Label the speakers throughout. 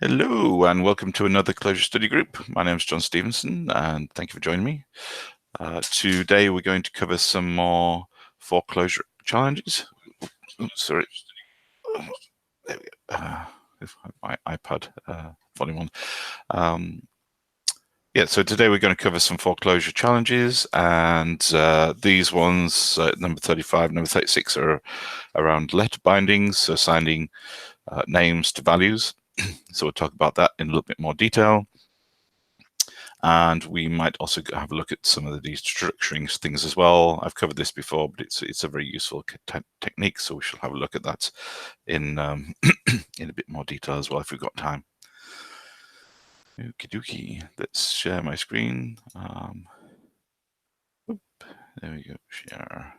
Speaker 1: Hello and welcome to another Clojure study group. My name is John Stevenson and thank you for joining me. Today we're going to cover some more 4Clojure challenges. Oops, sorry. There we go. My iPad volume on. Yeah, so today we're going to cover some 4Clojure challenges, and these ones, number 35, number 36, are around letter bindings, so assigning names to values. So we'll talk about that in a little bit more detail. And we might also have a look at some of the destructuring things as well. I've covered this before, but it's a very useful technique, so we shall have a look at that in in a bit more detail as well if we've got time. Okie dokie, let's share my screen. There we go, share.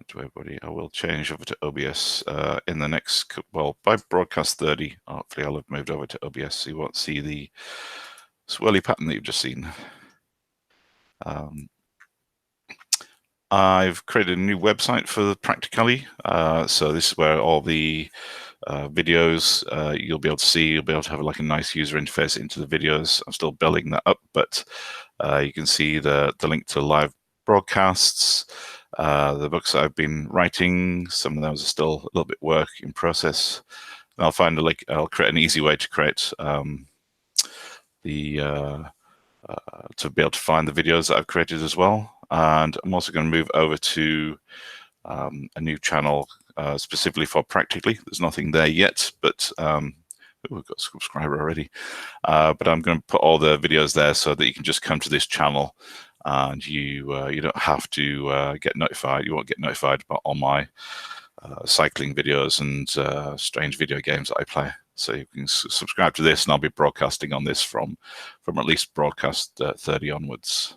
Speaker 1: To everybody, I will change over to OBS in the next, well, by broadcast 30, hopefully I'll have moved over to OBS so you won't see the swirly pattern that you've just seen. I've created a new website for Practicalli, so this is where all the videos you'll be able to see. You'll be able to have like a nice user interface into the videos. I'm still building that up, but you can see the link to live broadcasts, the books that I've been writing. Some of those are still a little bit work in process. And I'll find I'll create an easy way to create to be able to find the videos that I've created as well. And I'm also going to move over to a new channel specifically for Practicalli. There's nothing there yet, but we've got a subscriber already. But I'm going to put all the videos there so that you can just come to this channel and you don't have to get notified. You won't get notified about all my cycling videos and strange video games that I play. So you can subscribe to this, and I'll be broadcasting on this from at least broadcast 30 onwards.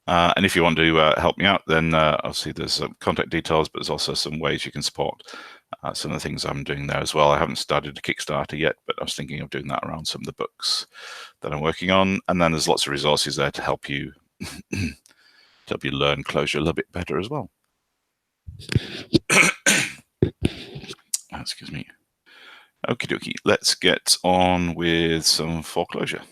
Speaker 1: And if you want to help me out, then obviously there's some contact details, but there's also some ways you can support some of the things I'm doing there as well. I haven't started a Kickstarter yet, but I was thinking of doing that around some of the books that I'm working on. And then there's lots of resources there to help you learn Clojure a little bit better as well. Excuse me. Okie dokie, let's get on with some 4Clojure.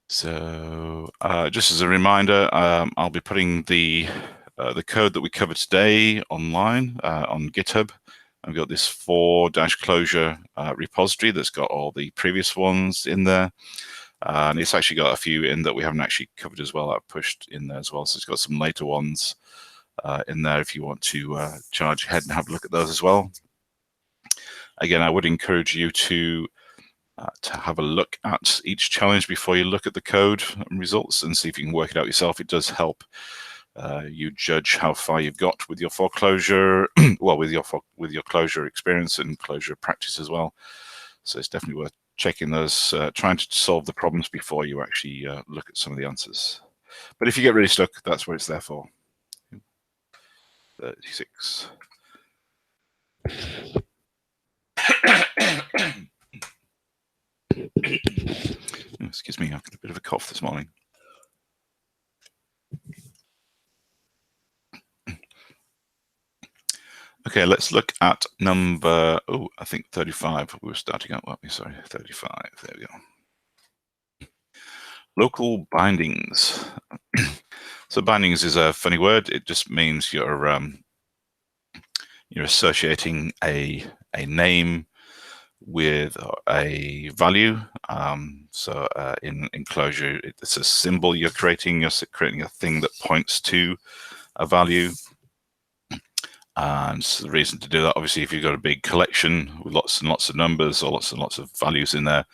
Speaker 1: So just as a reminder, I'll be putting the code that we covered today online on GitHub. I've got this 4-Clojure repository that's got all the previous ones in there. And it's actually got a few in that we haven't actually covered as well. I've pushed in there as well. So it's got some later ones in there if you want to charge ahead and have a look at those as well. Again, I would encourage you to have a look at each challenge before you look at the code and results and see if you can work it out yourself. It does help you judge how far you've got with your 4Clojure, well, with your Clojure experience and Clojure practice as well. So it's definitely worth checking those, trying to solve the problems before you actually look at some of the answers. But if you get really stuck, that's what it's there for. 36. Excuse me, I've got a bit of a cough this morning. Okay, let's look at number, I think 35. We were starting out, weren't we? Sorry, 35. There we go. Local bindings. So bindings is a funny word. It just means you're associating a name with a value. So in Clojure, it's a symbol you're creating. You're creating a thing that points to a value. And the reason to do that, obviously, if you've got a big collection with lots and lots of numbers or lots and lots of values in there,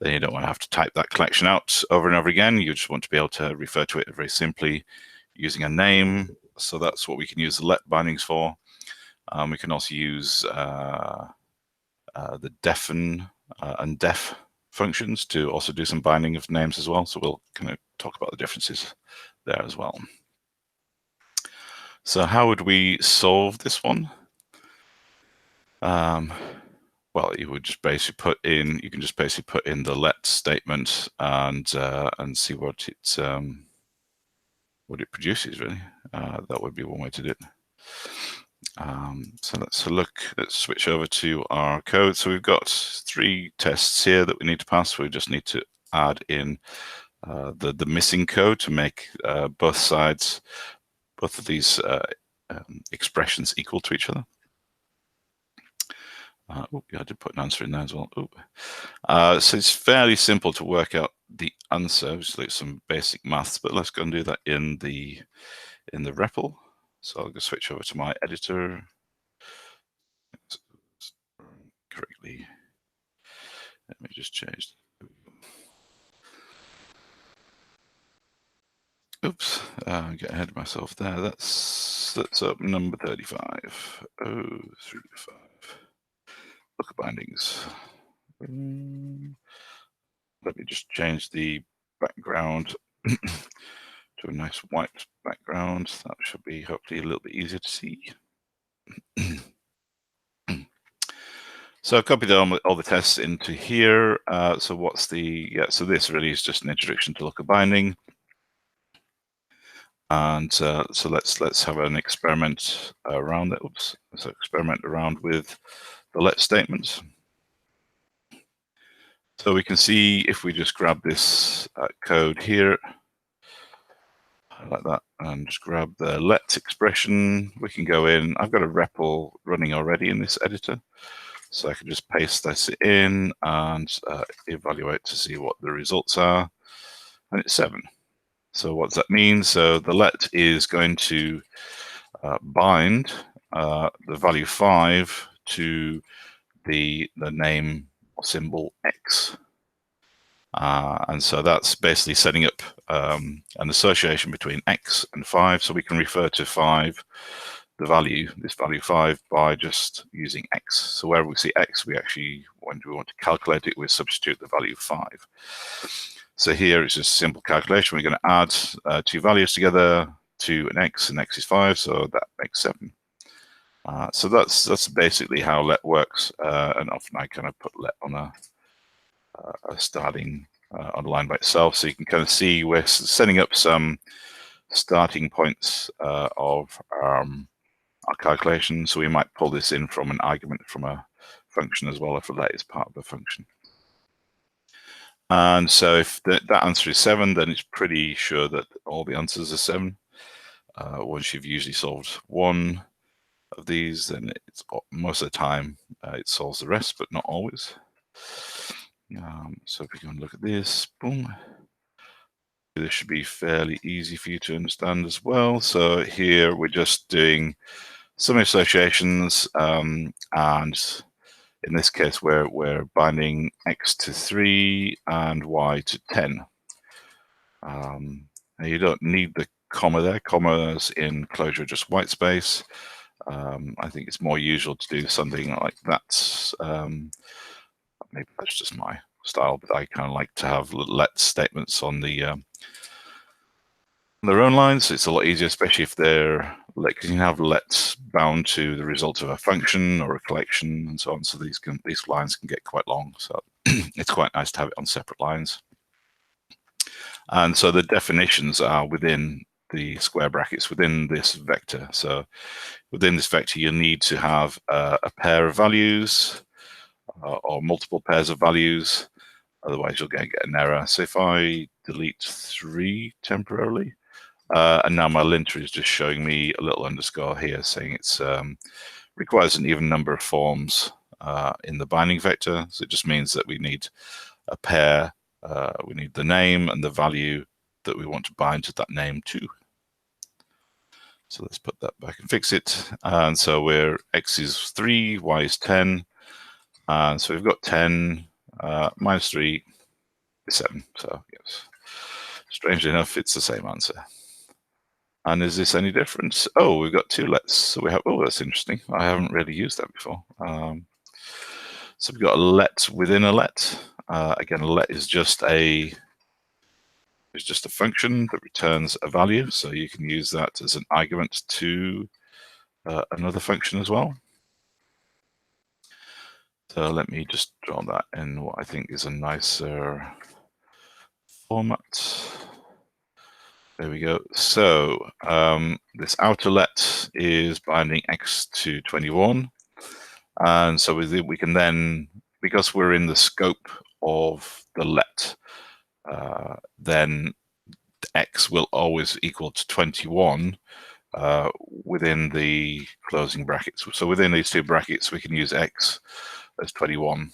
Speaker 1: then you don't want to have to type that collection out over and over again. You just want to be able to refer to it very simply using a name. So that's what we can use the let bindings for. We can also use the defen and def functions to also do some binding of names as well. So we'll kind of talk about the differences there as well. So how would we solve this one? Well, you would just basically put in, you can just basically put in the let statement and see what it produces, really. That would be one way to do it. So let's switch over to our code. So we've got 3 tests here that we need to pass. We just need to add in the missing code to make both of these expressions equal to each other. Yeah, I did put an answer in there as well. So it's fairly simple to work out the answer, just like some basic maths, but let's go and do that in the REPL. So I'll go switch over to my editor. Correctly. Let me just change. Oops, get ahead of myself there. That's up number 35. 035. Look at bindings. Let me just change the background to a nice white background. That should be hopefully a little bit easier to see. So I've copied all the tests into here. So what's so this really is just an introduction to looker binding. And so let's have an experiment around it. Oops. So experiment around with the let statement. So we can see if we just grab this code here, like that, and just grab the let expression, we can go in. I've got a REPL running already in this editor, so I can just paste this in and evaluate to see what the results are, and it's 7. So what does that mean? So the let is going to bind the value 5 to the name or symbol X. And so that's basically setting up an association between X and 5. So we can refer to 5, the value, this value 5, by just using X. So wherever we see X, we actually, when we want to calculate it, we substitute the value 5. So here it's just a simple calculation. We're going to add 2 values together, 2 and X is 5, so that makes 7. So that's basically how let works, and often I kind of put let on a starting on a line by itself, so you can kind of see we're setting up some starting points of our calculation. So we might pull this in from an argument from a function as well if let is part of a function. And so if that answer is 7, then it's pretty sure that all the answers are 7. Once you've usually solved one of these, then it's most of the time it solves the rest, but not always. So if we go and look at this, boom. This should be fairly easy for you to understand as well. So here we're just doing some associations, and in this case we're binding X to 3 and Y to 10. Now you don't need the comma there. Commas in Clojure just white space. I think it's more usual to do something like that. Maybe that's just my style, but I kind of like to have let statements on their own lines. It's a lot easier, especially if they're like, you can have lets bound to the result of a function or a collection and so on. So these lines can get quite long. So it's quite nice to have it on separate lines. And so the definitions are within the square brackets within this vector. So within this vector, you need to have a pair of values or multiple pairs of values. Otherwise, you'll get an error. So if I delete 3 temporarily, and now my linter is just showing me a little underscore here saying it's requires an even number of forms in the binding vector. So it just means that we need a pair. We need the name and the value that we want to bind to that name to. So let's put that back and fix it. And so we're X is 3, Y is 10. And so we've got 10 minus 3 is 7. So yes, strangely enough, it's the same answer. And is this any different? Oh, we've got 2 lets. So we have, oh, that's interesting. I haven't really used that before. So we've got a let within a let. Again, a let is just a function that returns a value. So you can use that as an argument to another function as well. So let me just draw that in what I think is a nicer format. There we go. So this outer let is binding X to 21. And so we can then, because we're in the scope of the let, then X will always equal to 21 within the closing brackets. So within these two brackets, we can use X as 21.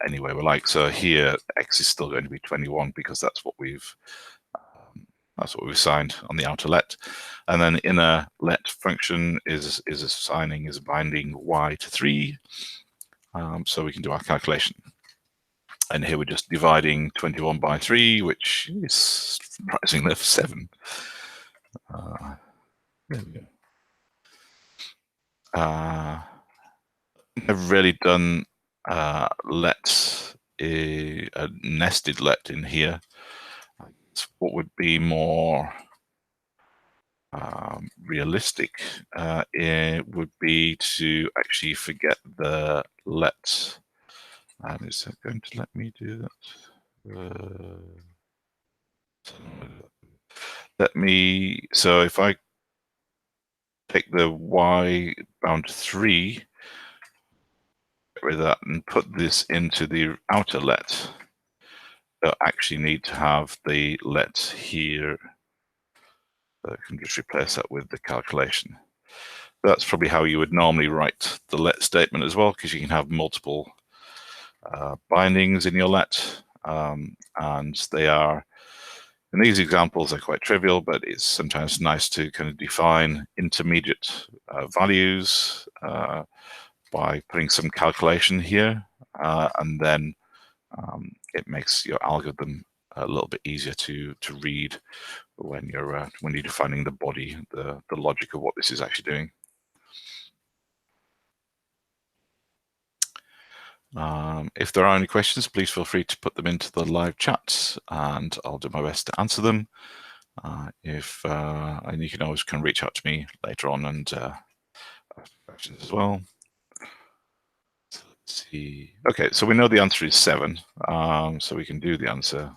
Speaker 1: Anyway, we're like, so here X is still going to be 21 because that's what we've assigned on the outer let. And then inner let function is binding Y to 3. So we can do our calculation. And here we're just dividing 21 by 3, which is surprisingly 7. There we go. I've really done let a nested let in here. What would be more realistic it would be to actually forget the let. And is it going to let me do that? So if I take the Y bound to 3, get rid of that and put this into the outer let, I actually need to have the let here. So I can just replace that with the calculation. That's probably how you would normally write the let statement as well, because you can have multiple bindings in your let, and they are, in these examples, they're quite trivial, but it's sometimes nice to kind of define intermediate values by putting some calculation here, and then it makes your algorithm a little bit easier to read when you're defining the body, the logic of what this is actually doing. If there are any questions, please feel free to put them into the live chat, and I'll do my best to answer them. And you can always reach out to me later on and ask questions as well. So let's see. Okay, so we know the answer is 7. So we can do the answer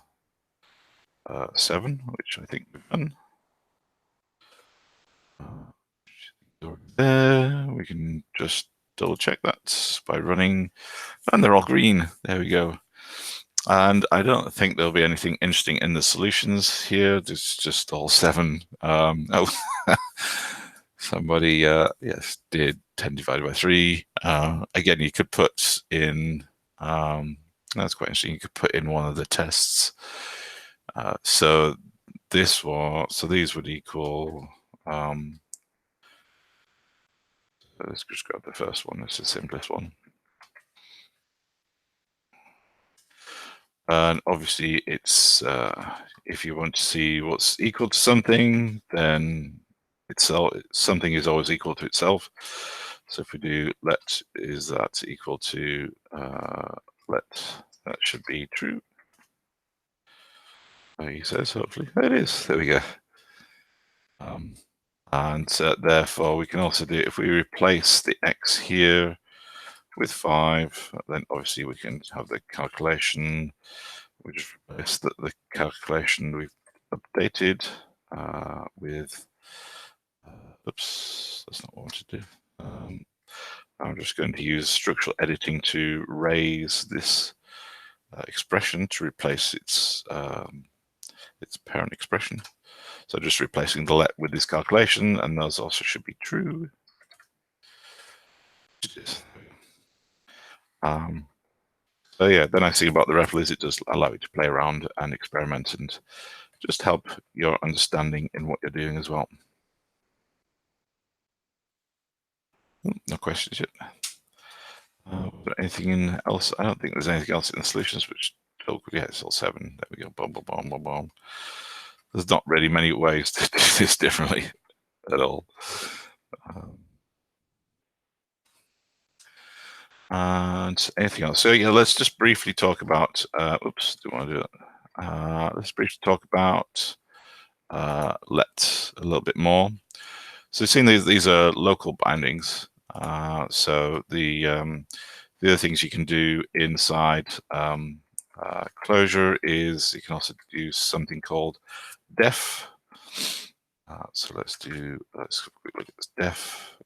Speaker 1: 7, which I think we've done. There, we can just double check that by running, and they're all green. There we go. And I don't think there'll be anything interesting in the solutions here. It's just all 7. Oh, somebody, yes, did 10 divided by 3. Again, you could put in, that's quite interesting. You could put in one of the tests. So these would equal, let's just grab the first one. It's the simplest one. And obviously it's, if you want to see what's equal to something, then something is always equal to itself. So if we do let is that equal to let, that should be true. He says, hopefully. It is. There we go. And therefore we can also do, if we replace the X here with 5, then obviously we can have the calculation. We just replace the calculation we've updated with, oops, that's not what I want to do. I'm just going to use structural editing to raise this expression to replace its parent expression. So just replacing the let with this calculation, and those also should be true. So yeah, the nice thing about the REPL is it does allow you to play around and experiment and just help your understanding in what you're doing as well. No questions yet. Anything else? I don't think there's anything else in the solutions which yeah, it's all 7. There we go. Boom, boom, boom, boom, boom. There's not really many ways to do this differently at all. And anything else? So yeah, let's just briefly talk about, oops, do you want to do that? Let's briefly talk about let a little bit more. So you've seen these are local bindings. So the other things you can do inside Clojure is, you can also use something called def. So let's have a quick look at this def.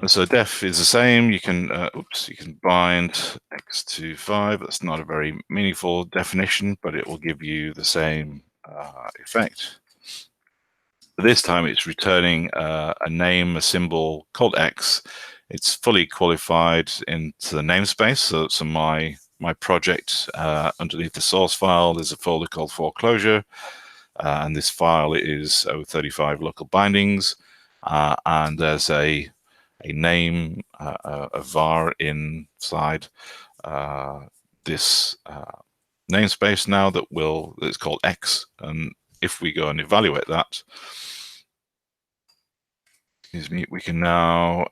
Speaker 1: So def is the same. You can you can bind x to 5. That's not a very meaningful definition, but it will give you the same effect. But this time it's returning a name, a symbol called x. It's fully qualified into the namespace. So my project underneath the source file, there's a folder called 4Clojure, and this file is 35 local bindings, and there's a name, a var inside this namespace now that's called x. And if we go and evaluate that, excuse me, we can now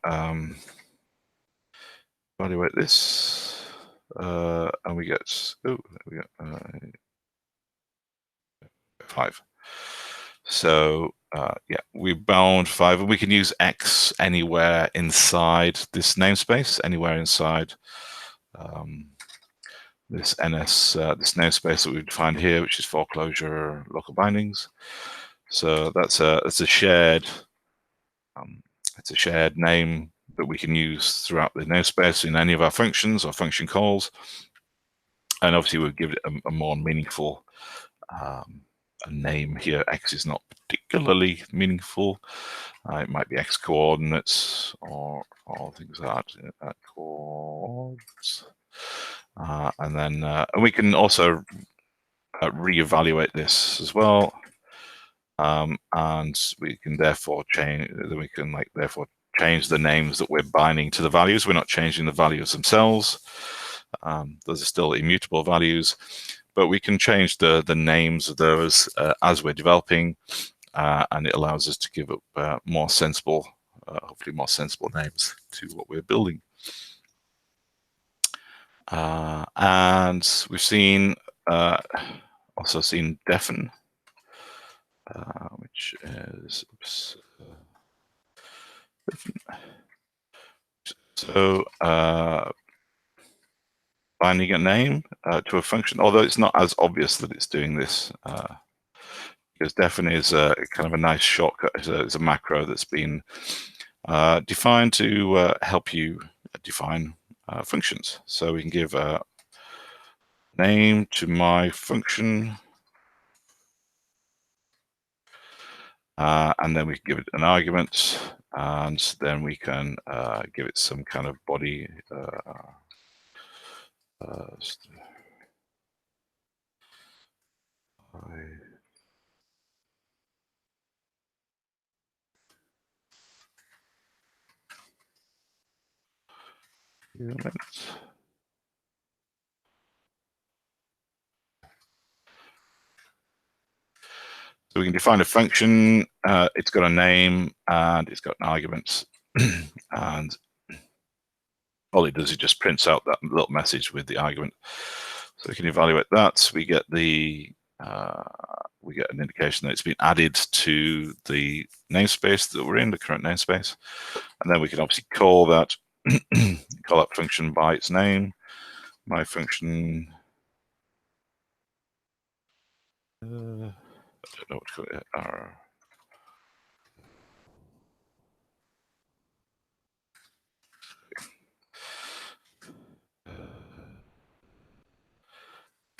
Speaker 1: evaluate this, and we get 5. So yeah, we bound 5, and we can use x anywhere inside this namespace, anywhere inside this NS, this namespace that we've defined here, which is 4Clojure local bindings. So that's a shared name that we can use throughout the namespace in any of our functions or function calls. And obviously we'll give it a more meaningful a name here. X is not particularly meaningful. It might be x coordinates or things like that. Coordinates. And then and we can also reevaluate this as well. And we can therefore change. We can therefore change the names that we're binding to the values. We're not changing the values themselves. Those are still immutable values, but we can change the names of those as we're developing, and it allows us to give up more sensible, hopefully more sensible names to what we're building. And we've seen also seen defen, which is so binding a name to a function, although it's not as obvious that it's doing this, because defen is kind of a nice shortcut. It's a macro that's been defined to help you define functions. So we can give a name to my function, and then we can give it an argument, and then we can give it some kind of body. So we can define a function. It's got a name and it's got an argument, and all it does is just prints out that little message with the argument. So we can evaluate that. We get an indication that it's been added to the namespace that we're in, the current namespace, and then we can obviously call that function by its name. My function. I don't know what to call it.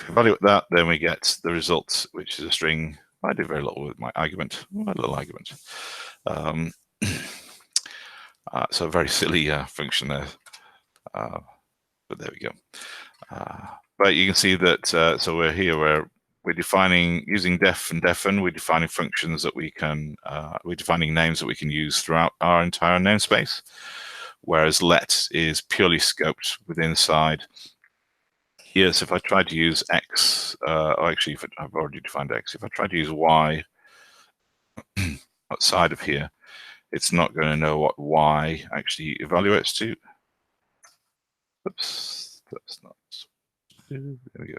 Speaker 1: Evaluate that, then we get the result, which is a string. I did very little with my argument, my little argument. So a very silly function there, but there we go. But you can see that, so we're here where we're defining, using def and defen, we're defining functions that we can, we're defining names that we can use throughout our entire namespace, whereas let is purely scoped within inside. Here, so if I try to use x, or actually, if I've already defined x, if I try to use y outside of here, it's not going to know what y actually evaluates to. Oops, that's not. There we go.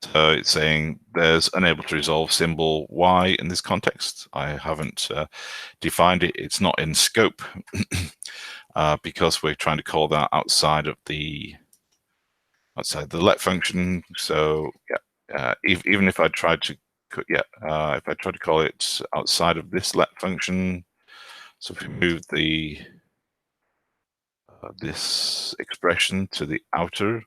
Speaker 1: So it's saying there's unable to resolve symbol Y in this context. I haven't defined it. It's not in scope because we're trying to call that outside the let function. So yeah, even if I tried to if I tried to call it outside of this let function, so if we move the this expression to the outer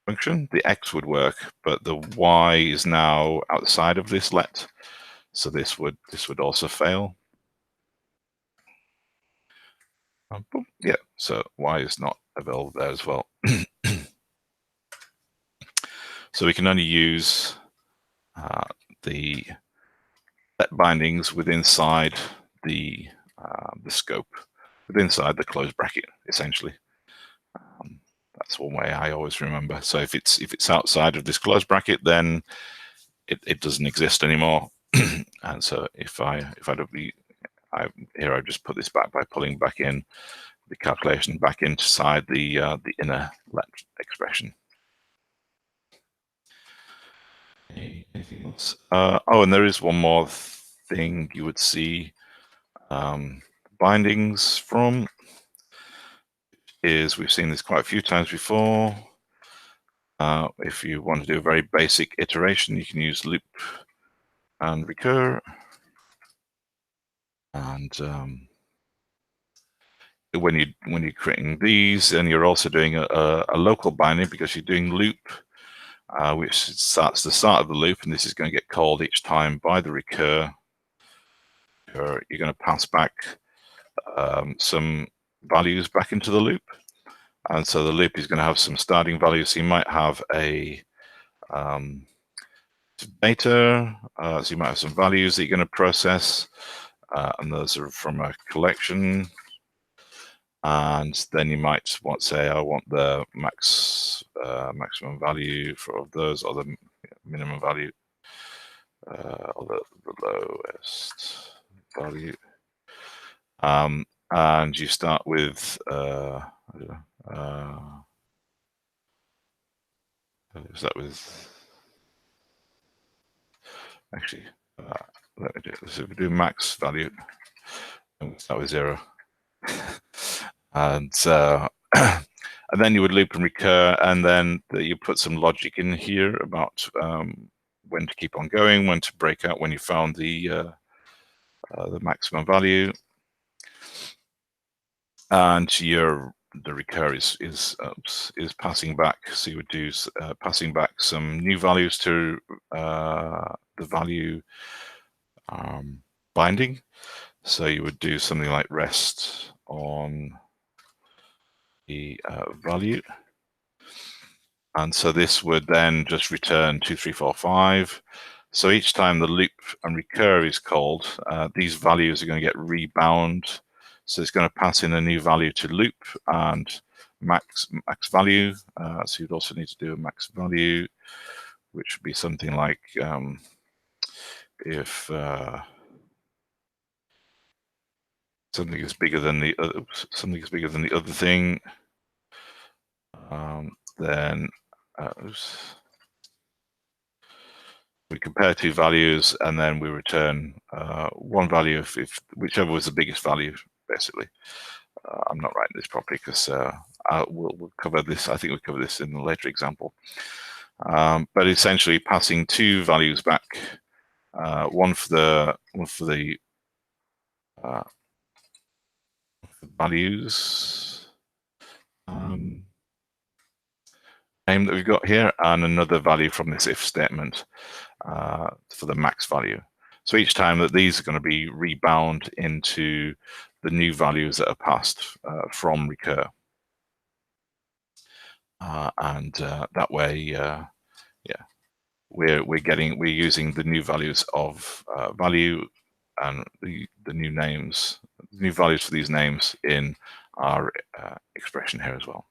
Speaker 1: function, the X would work, but the Y is now outside of this let, so this would also fail. Yeah, so Y is not available there as well. So we can only use the let bindings within inside the scope, within inside the closed bracket, essentially. That's one way I always remember. So if it's outside of this closed bracket, then it doesn't exist anymore. And so if I don't here I just put this back by pulling back in the calculation back inside the inner let expression. Anything else? Oh, and there is one more thing you would see bindings from. Is we've seen this quite a few times before. If you want to do a very basic iteration, you can use loop and recur. And when you're creating these, and you're also doing a local binding because you're doing loop, which starts the start of the loop, and this is going to get called each time by the recur. You're going to pass back some values back into the loop, and so the loop is going to have some starting values. So you might have a data, so you might have some values that you're going to process, and those are from a collection. And then you might want to say, I want the maximum value for those, or the minimum value, or the lowest value. And you start with is that with actually let me do this. If we do max value, and we start with 0. And and then you would loop and recur, and then you put some logic in here about when to keep on going, when to break out when you found the maximum value, and the recur is passing back. So you would do passing back some new values to the value binding. So you would do something like rest on the value. And so this would then just return 2, 3, 4, 5. So each time the loop and recur is called, these values are going to get rebound. So it's going to pass in a new value to loop and max value. So you'd also need to do a max value, which would be something like if something is bigger than the other thing, then we compare two values, and then we return one value if whichever was the biggest value, basically. I'm not writing this properly because we'll cover this. I think we'll cover this in a later example. But essentially, passing two values back, one for the values name that we've got here, and another value from this if statement for the max value. So each time that these are going to be rebound into the new values that are passed from recur. And that way, we're using the new values of value and the new names, new values for these names in our expression here as well.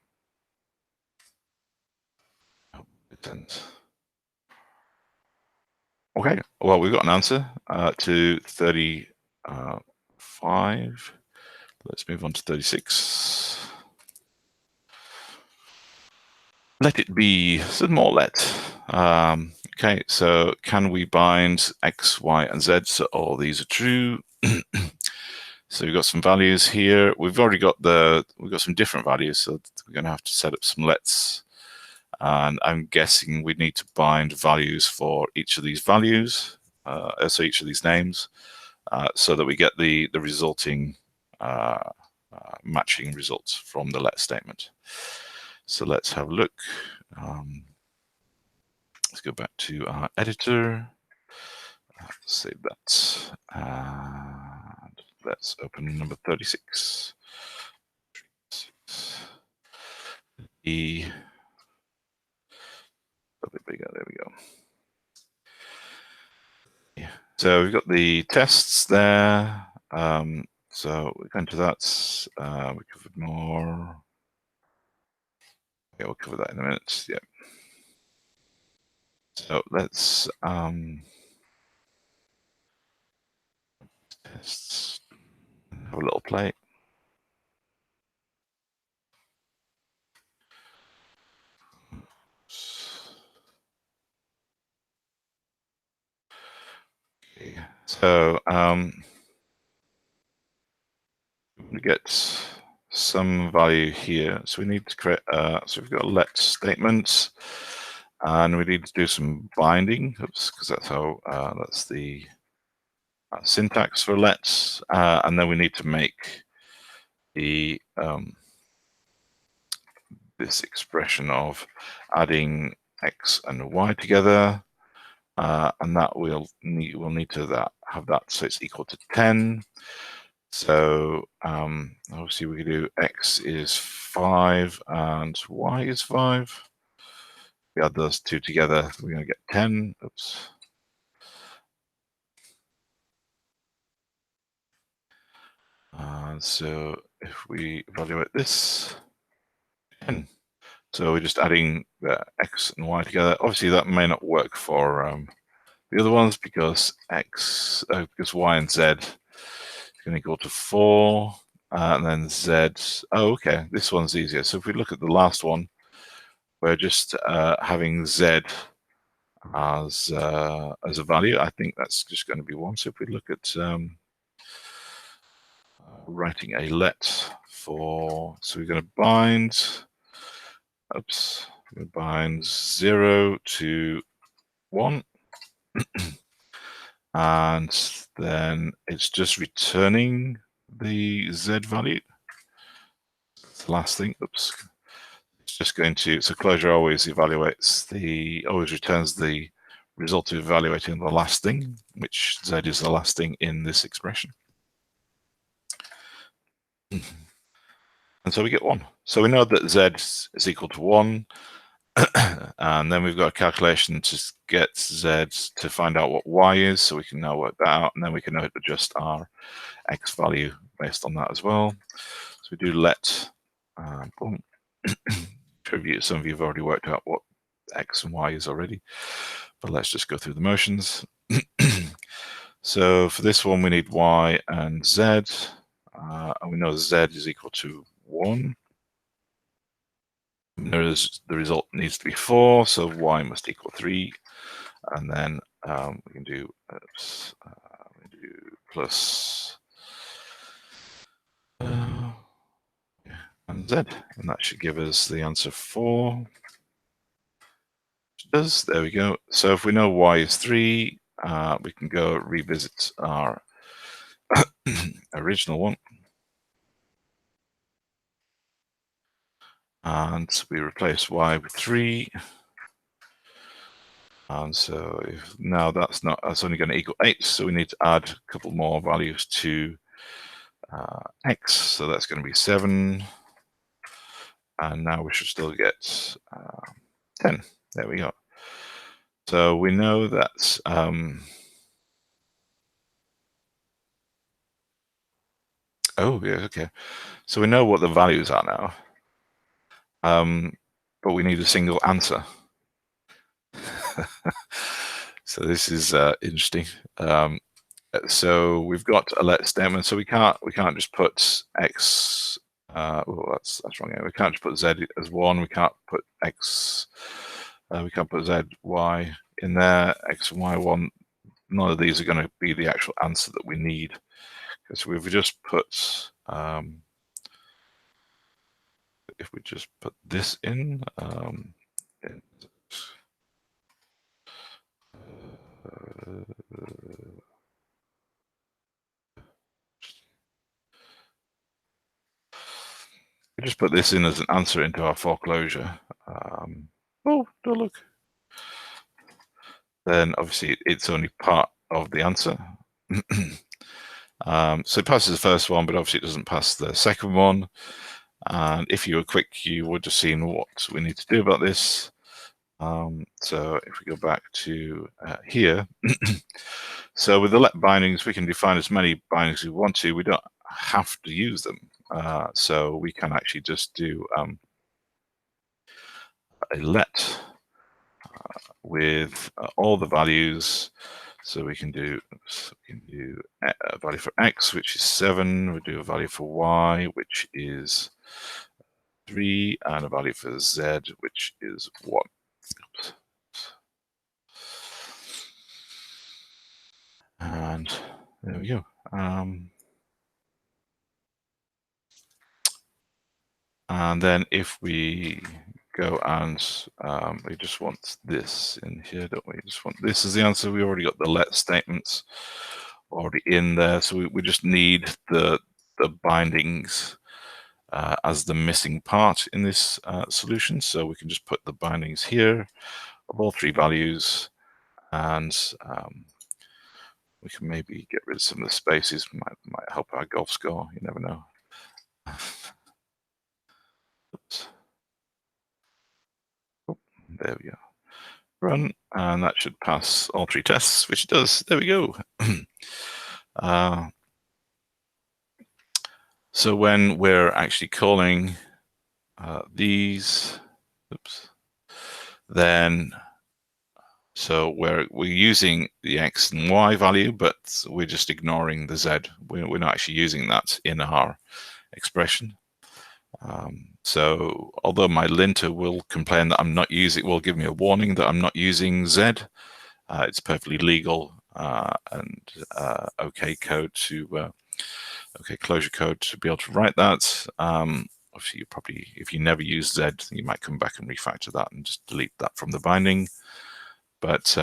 Speaker 1: Okay, well, we've got an answer to 35. Let's move on to 36. Let it be some more let. Okay, so can we bind X, Y, and Z so all these are true? So we've got some values here. We've got some different values, so we're going to have to set up some lets. And I'm guessing we need to bind values for each of these values, so each of these names, so that we get the resulting matching results from the let statement. So let's have a look. Let's go back to our editor. Save that. And let's open number 36. E. A bit bigger. There we go. Yeah. So we've got the tests there. So we're going to that. We covered more. Yeah, we'll cover that in a minute. Yeah. So let's tests. Have a little play. Okay. So we get some value here. So we need to create. So we've got a let statement, and we need to do some binding. Oops, because that's how that's the syntax for lets, and then we need to make the this expression of adding X and Y together, and that we'll need to have that so it's equal to 10. So obviously we can do X is 5 and Y is 5. We add those two together, we're going to get 10. Oops. So if we evaluate this, 10. So we're just adding the X and Y together. Obviously that may not work for the other ones because because Y and Z is going to equal to 4, and then Z. Oh, okay, this one's easier. So if we look at the last one, we're just having Z as a value. I think that's just going to be 1. So if we look at writing a let for, so we're going to bind. Oops, we're going to bind 0 to 1. And then it's just returning the Z value. It's the last thing. Oops. It's just going to, so Clojure always returns the result of evaluating the last thing, which Z is the last thing in this expression. And so we get 1. So we know that Z is equal to 1. And then we've got a calculation to get Z to find out what Y is, so we can now work that out, and then we can adjust our X value based on that as well. So we do let, boom. Some of you have already worked out what X and Y is already, but let's just go through the motions. So for this one, we need Y and Z, and we know Z is equal to 1. The result needs to be 4, so Y must equal 3, and then we can do plus and Z, and that should give us the answer 4. Which does, there we go. So if we know Y is 3, we can go revisit our original one. And we replace Y with 3. And so now that's only going to equal 8, so we need to add a couple more values to X. So that's going to be 7. And now we should still get 10. There we go. So we know that oh, yeah, okay. So we know what the values are now. But we need a single answer. So this is interesting. So we've got a let statement. So we can't just put X. Oh, that's wrong. We can't just put Z as 1. We can't put X We can't put Z, Y in there, X and Y one. None of these are going to be the actual answer that we need. Because we've just put, if we just put this in we just put this in as an answer into our 4Clojure. Oh, don't look. Then obviously it's only part of the answer. So it passes the first one, but obviously it doesn't pass the second one. And if you were quick, you would have seen what we need to do about this. So if we go back to here, so with the let bindings, we can define as many bindings as we want to. We don't have to use them. So we can actually just do a let with all the values. So we can do a value for X, which is 7. We do a value for Y, which is 3, and a value for Z, which is 1. Oops. And there we go. And then if we go and we just want this in here, don't we? Just want this as the answer. We already got the let statements already in there, so we just need the bindings as the missing part in this solution. So we can just put the bindings here of all 3 values, and we can maybe get rid of some of the spaces. Might help our golf score. You never know. Oops. Oh, there we go. Run, and that should pass all 3 tests, which it does. There we go. So when we're actually calling these, oops, then so we're using the X and Y value, but we're just ignoring the Z. We're not actually using that in our expression. So although my linter will complain that I'm not using, will give me a warning that I'm not using Z, it's perfectly legal and okay code to okay Clojure code to be able to write that. Obviously, you probably, if you never use Z, you might come back and refactor that and just delete that from the binding. But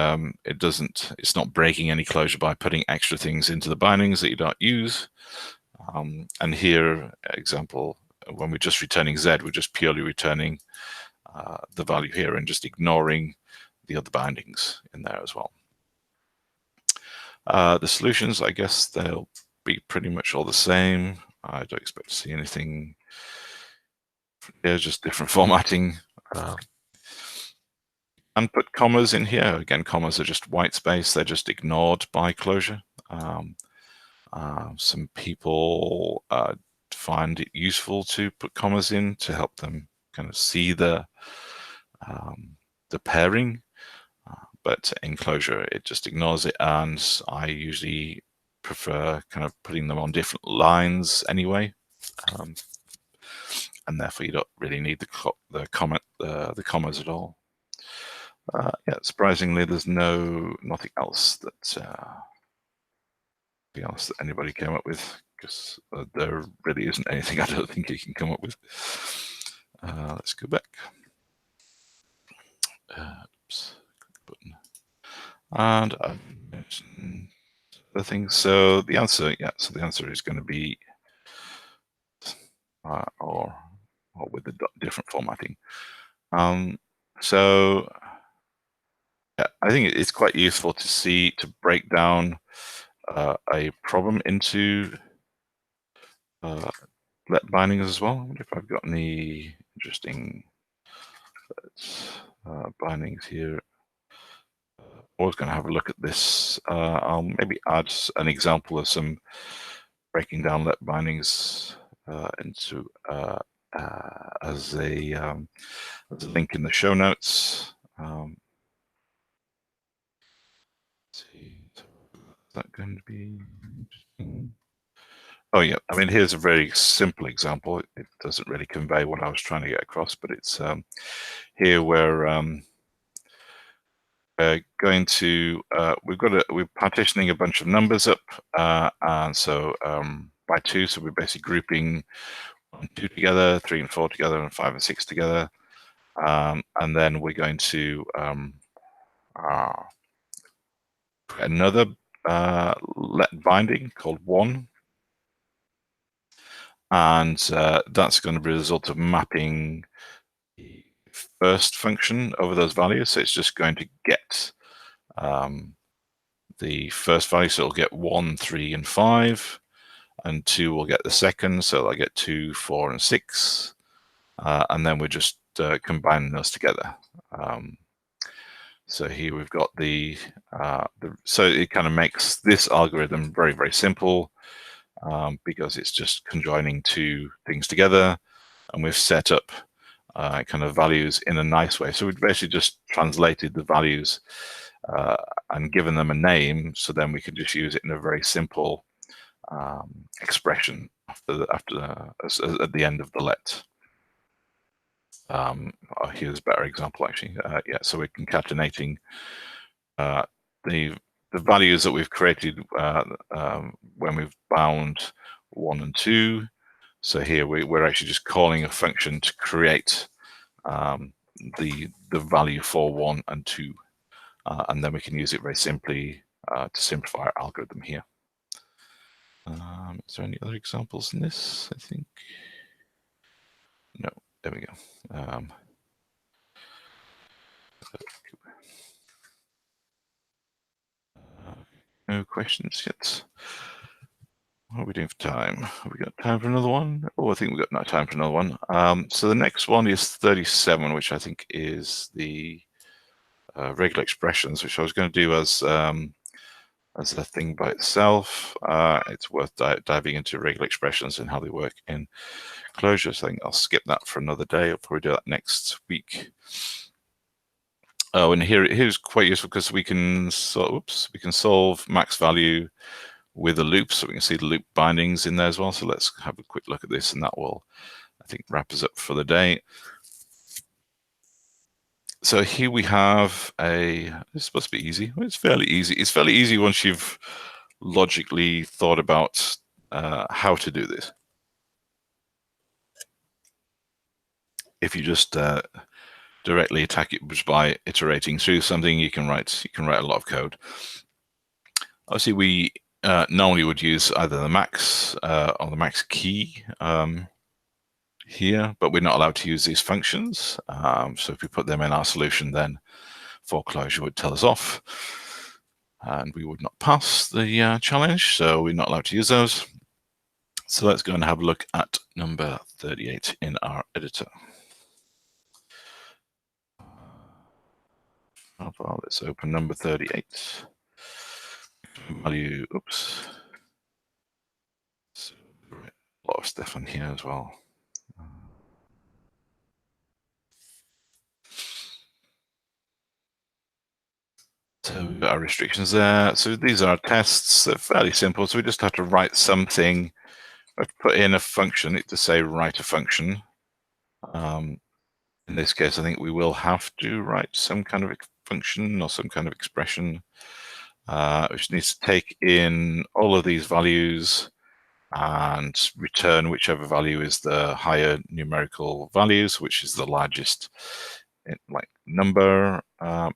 Speaker 1: it doesn't. It's not breaking any Clojure by putting extra things into the bindings that you don't use. And here, example, when we're just returning Z, we're just purely returning the value here and just ignoring the other bindings in there as well. The solutions, I guess they'll be pretty much all the same. I don't expect to see anything here, just different formatting. And put commas in here. Again, commas are just white space. They're just ignored by Clojure. Some people find it useful to put commas in to help them kind of see the pairing. But in Clojure, it just ignores it, and I usually prefer kind of putting them on different lines anyway, and therefore you don't really need the commas at all. Yeah, surprisingly, there's nothing else that anybody came up with, because there really isn't anything I don't think you can come up with. Let's go back. Oops, button. And the thing. So the answer, yeah. So the answer is going to be, or with the different formatting. So yeah, I think it's quite useful to break down a problem into let bindings as well. I wonder if I've got any interesting bindings here. Always going to have a look at this. I'll maybe add an example of some breaking down let bindings into as a link in the show notes. Let's see, is that going to be interesting? Oh yeah, I mean, here's a very simple example. It doesn't really convey what I was trying to get across, but it's here where we're going to, we're partitioning a bunch of numbers up, and so by 2, so we're basically grouping 1 and 2 together, 3 and 4 together, and 5 and 6 together. And then we're going to another let binding called 1. And that's going to be a result of mapping the first function over those values. So it's just going to get the first value, so it'll get 1, 3, and 5, and 2 will get the second, so I get 2, 4, and 6, and then we're just combining those together. So here we've got so it kind of makes this algorithm very, very simple, because it's just conjoining 2 things together, and we've set up kind of values in a nice way. So we've basically just translated the values and given them a name, so then we can just use it in a very simple expression at the end of the let. Here's a better example, actually. Yeah, so we're concatenating the values that we've created when we've bound 1 and 2. So here we're actually just calling a function to create the value for 1 and 2. And then we can use it very simply to simplify our algorithm here. Is there any other examples in this? I think no. There we go. No questions yet. What are we doing for time? Have we got time for another one? Oh, I think we've got no time for another one. So the next one is 37, which I think is the regular expressions, which I was going to do as a thing by itself. It's worth diving into regular expressions and how they work in Clojure. So I think I'll skip that for another day. I'll probably do that next week. Oh, and here's quite useful because we can solve max value with a loop, so we can see the loop bindings in there as well. So let's have a quick look at this, and that will, I think, wrap us up for the day. So here we have this is supposed to be easy. Well, it's fairly easy. It's fairly easy once you've logically thought about how to do this. If you just directly attack it just by iterating through something, you can write a lot of code. Obviously, we normally would use either the max or the max key here, but we're not allowed to use these functions. So if we put them in our solution, then 4Clojure would tell us off, and we would not pass the challenge, so we're not allowed to use those. So let's go and have a look at number 38 in our editor. Let's open number 38. Value, oops. So, a lot of stuff in here as well. So we've got our restrictions there. So these are our tests. They're fairly simple. So we just have to write something. We have to put in a function to say write a function. In this case, I think we will have to write some kind of function or some kind of expression, which needs to take in all of these values and return whichever value is the higher numerical values, which is the largest number. Yeah.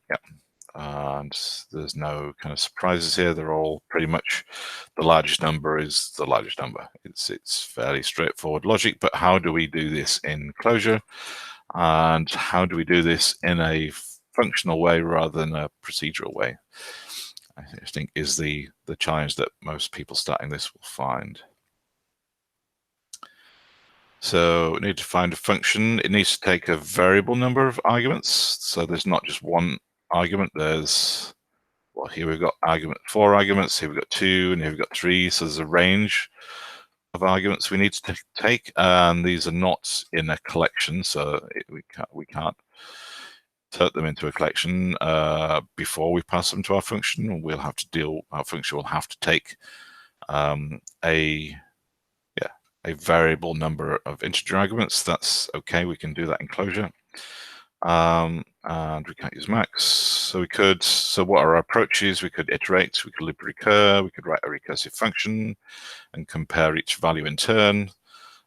Speaker 1: And there's no kind of surprises here. They're all pretty much the largest number is the largest number. It's fairly straightforward logic, but how do we do this in Clojure? And how do we do this in a functional way rather than a procedural way? I think is the challenge that most people starting this will find. So we need to find a function. It needs to take a variable number of arguments. So there's not just one argument. There's, well, here we've got 4 arguments, here we've got 2, and here we've got 3. So there's a range of arguments we need to take, and these are not in a collection, so we can't insert them into a collection before we pass them to our function. Our function will have to take a variable number of integer arguments. That's okay, we can do that in Clojure. and we can't use max. So we could, so what are our approaches? We could iterate, we could loop recur, we could write a recursive function and compare each value in turn.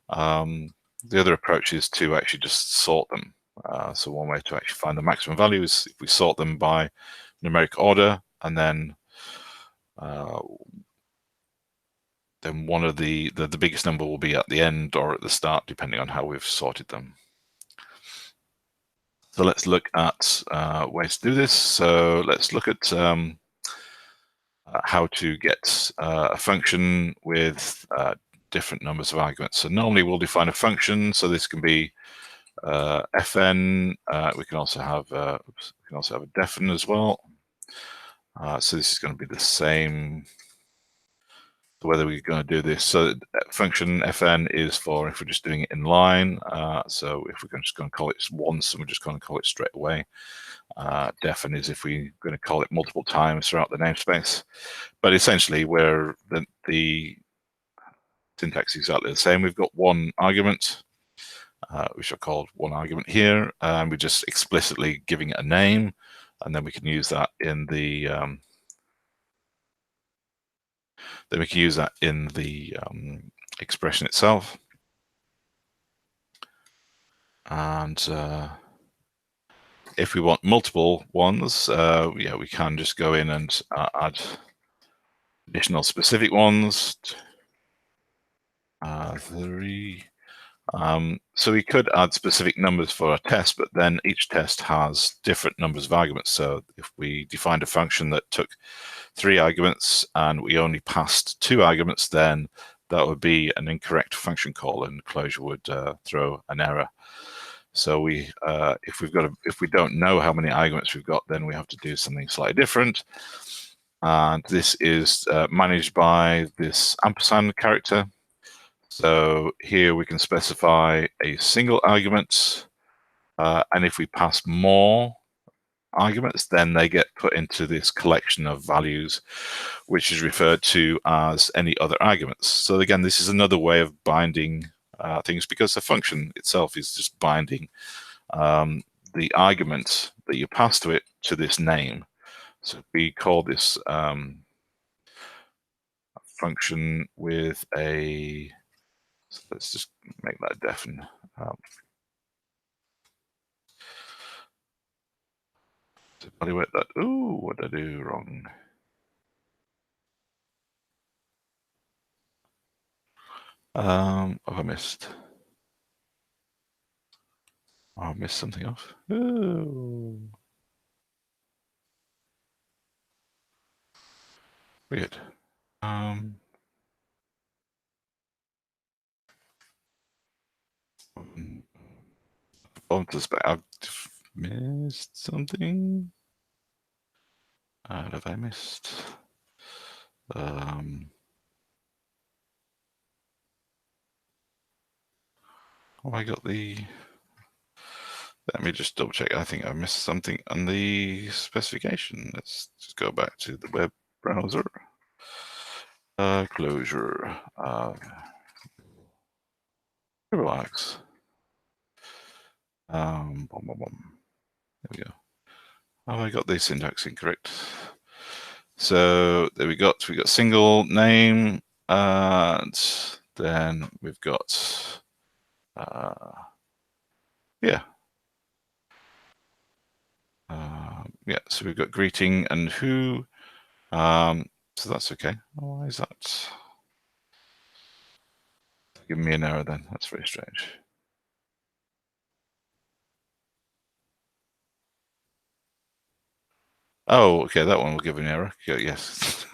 Speaker 1: The other approach is to actually just sort them. So one way to actually find the maximum value is if we sort them by numeric order, and then one of the biggest number will be at the end or at the start, depending on how we've sorted them. So let's look at ways to do this. So let's look at how to get a function with different numbers of arguments. So normally we'll define a function. So this can be fn. We can also have a defn as well. So this is going to be the same. Whether we're going to do this, so function fn is for if we're just doing it in line. So if we're just going to call it once, and we're just going to call it straight away. Defn is if we're going to call it multiple times throughout the namespace. But essentially, where the syntax is exactly the same. We've got one argument, which are called one argument here, and we're just explicitly giving it a name, and then we can use that in the expression itself. And if we want multiple ones, yeah, we can just go in and add additional specific ones. 3. So we could add specific numbers for a test, but then each test has different numbers of arguments. So if we defined a function that took 3 arguments and we only passed 2 arguments, then that would be an incorrect function call, and Clojure would throw an error. So we, if we don't know how many arguments we've got, then we have to do something slightly different. And this is managed by this ampersand character. So here we can specify a single argument, and if we pass more arguments, then they get put into this collection of values, which is referred to as any other arguments. So again, this is another way of binding things, because the function itself is just binding the argument that you pass to it to this name. So we call this function with a, so let's just make that defn. To evaluate that. Ooh, what did I do wrong? Have I missed? Oh, I missed something off. Ooh. Weird. I've missed something. What have I missed? Oh, I got the. Let me just double check. I think I missed something on the specification. Let's just go back to the web browser. Clojure. Relax. There we go. Oh, I got the syntax incorrect. So there we got single name, and then we've got yeah. Yeah, so we've got greeting and who. So that's okay. Oh, why is that giving me an error then? That's very strange. Oh, okay, that one will give an error. Yeah, yes.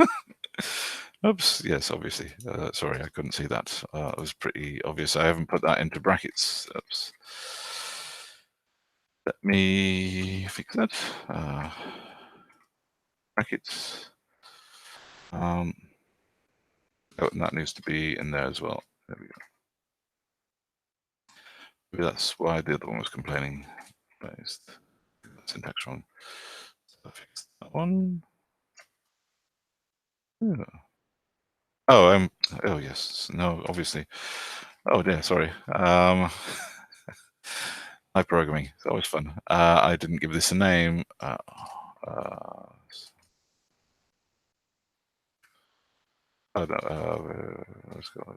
Speaker 1: Oops, yes, obviously. Sorry, I couldn't see that. It was pretty obvious. I haven't put that into brackets. Oops. Let me fix that. Brackets. Oh, and that needs to be in there as well. There we go. Maybe that's why the other one was complaining. Syntax wrong. So I fixed that one. Yeah. Oh, oh yes. No, obviously. Oh dear, sorry. Hi, programming. It's always fun. I didn't give this a name. I don't, let's go.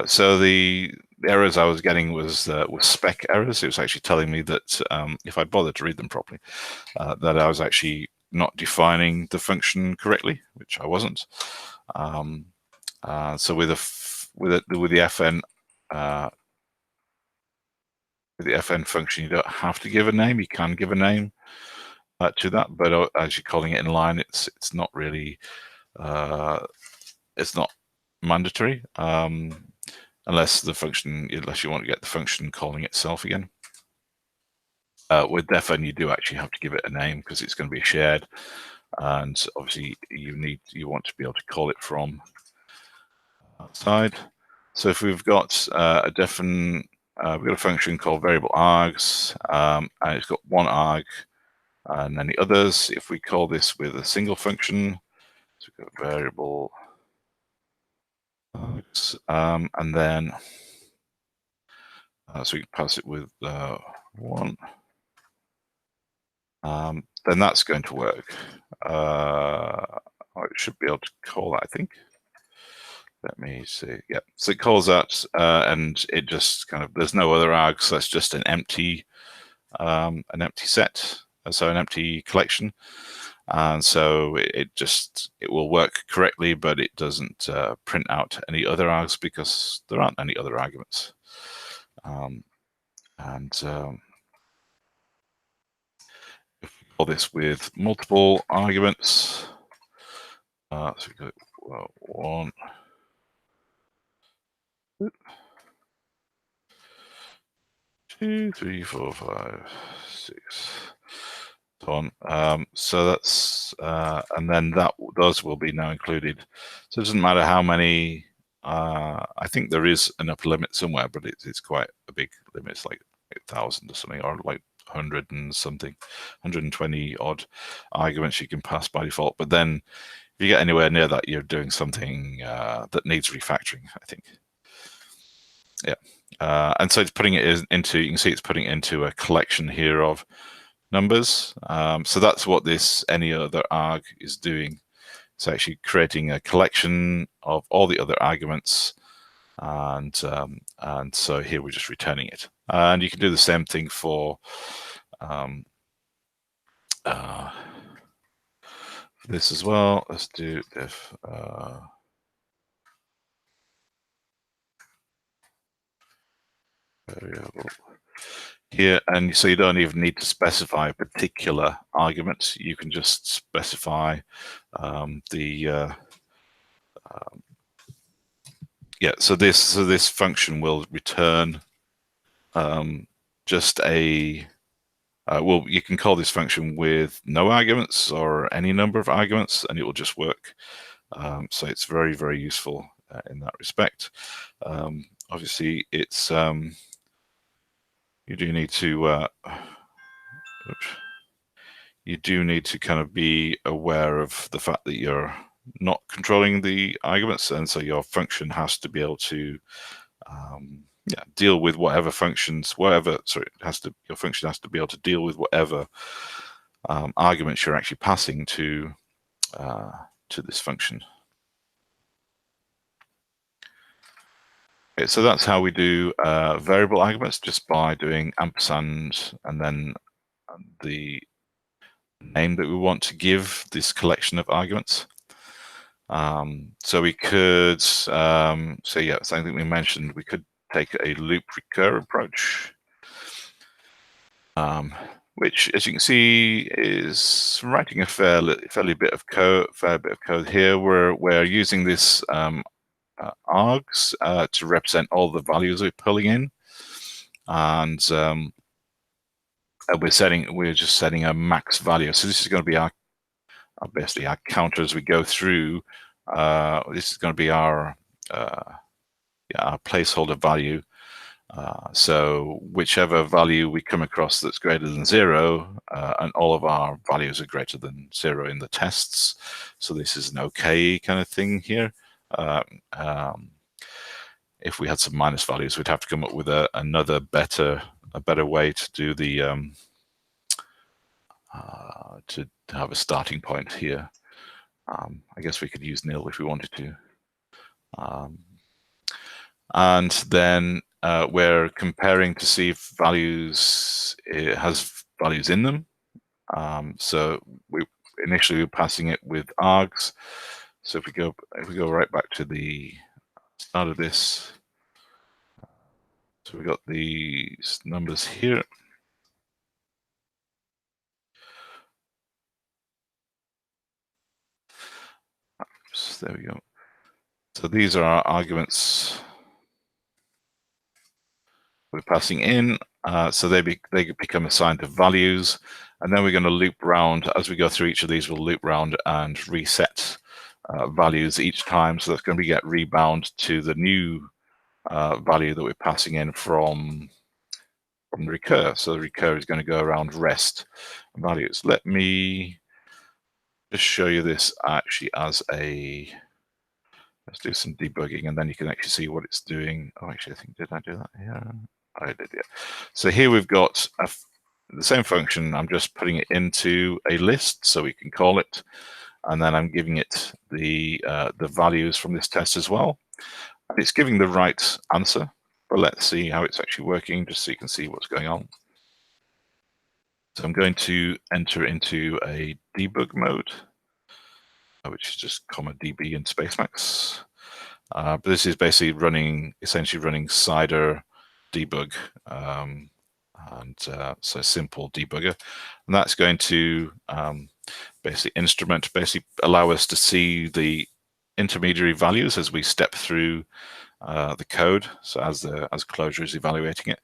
Speaker 1: So the errors I was getting was spec errors. It was actually telling me that if I bothered to read them properly, that I was actually not defining the function correctly, which I wasn't. So with the FN function, you don't have to give a name. You can give a name to that, but as you're calling it in line, it's not really it's not mandatory. Unless you want to get the function calling itself again. With defn, you do actually have to give it a name because it's going to be shared, and obviously you want to be able to call it from outside. So if we've got a defn, we've got a function called variable args, and it's got one arg and any others. If we call this with a single function, so we've got variable args, and then so we can pass it with one. Then that's going to work. It should be able to call that, I think. Let me see. Yeah, so it calls that, and it just kind of, there's no other args, so that's just an empty set, so an empty collection. And so it will work correctly, but it doesn't print out any other args because there aren't any other arguments. If we call this with multiple arguments, so we go 1, 2, 3, 4, 5, 6, so on. So that's and then those will be now included. So it doesn't matter how many. I think there is an upper limit somewhere, but it's quite a big limit. It's like 8,000 or something, or like 100 and something, 120 odd arguments you can pass by default. But then if you get anywhere near that, you're doing something that needs refactoring, I think. Yeah. And so it's putting it into, you can see it's putting it into a collection here of numbers. So that's what this any other arg is doing. It's actually creating a collection of all the other arguments. And so here we're just returning it. And you can do the same thing for this as well. Let's do if variable here, and so you don't even need to specify a particular argument. You can just specify yeah. So this function will return just a well, you can call this function with no arguments or any number of arguments, and it will just work. So it's very, very useful in that respect. Obviously, it's you do need to kind of be aware of the fact that you're not controlling the arguments, and so your function has to be able to deal with whatever functions, your function has to be able to deal with whatever arguments you're actually passing to this function. Okay, so that's how we do variable arguments, just by doing ampersand and then the name that we want to give this collection of arguments. So we could, something we mentioned, we could take a loop recur approach, which, as you can see, is writing a fair bit of code here. We're using this args to represent all the values we're pulling in, and we're just setting a max value. So this is going to be basically our counter as we go through. This is going to be our placeholder value. So whichever value we come across that's greater than 0, and all of our values are greater than 0 in the tests. So this is an okay kind of thing here. If we had some minus values, we'd have to come up with a better way to do the to have a starting point here. I guess we could use nil if we wanted to. And then we're comparing to see if it has values in them. So initially we're passing it with args. So if we go right back to the start of this, so we've got these numbers here. Oops, there we go. So these are our arguments we're passing in. So they become assigned to values, and then we're going to loop round as we go through each of these. We'll loop round and reset values each time. So that's going to get rebound to the new value that we're passing in from Recur. So the Recur is going to go around rest values. Let me just show you this actually as a. Let's do some debugging, and then you can actually see what it's doing. Oh, actually, I think, did I do that here? I did, yeah. So here we've got the same function. I'm just putting it into a list so we can call it, and then I'm giving it the values from this test as well. And it's giving the right answer, but let's see how it's actually working, just so you can see what's going on. So I'm going to enter into a debug mode, which is just db and spacemax. But this is basically essentially running cider debug, and so simple debugger, and that's going to basically allow us to see the intermediary values as we step through the code. So as Clojure is evaluating it,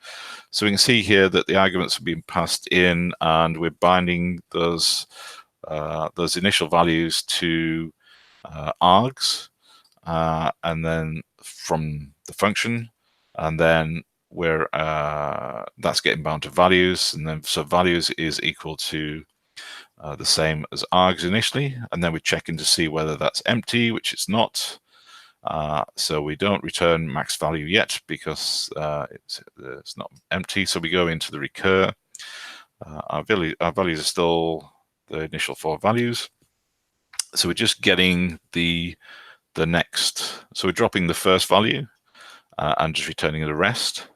Speaker 1: so we can see here that the arguments have been passed in, and we're binding those initial values to args, and then from the function, and then where that's getting bound to values, and then so values is equal to the same as args initially, and then we check in to see whether that's empty, which it's not. So we don't return max value yet because it's not empty. So we go into the recur. Our values are still the initial 4 values. So we're just getting the next. So we're dropping the first value and just returning the rest.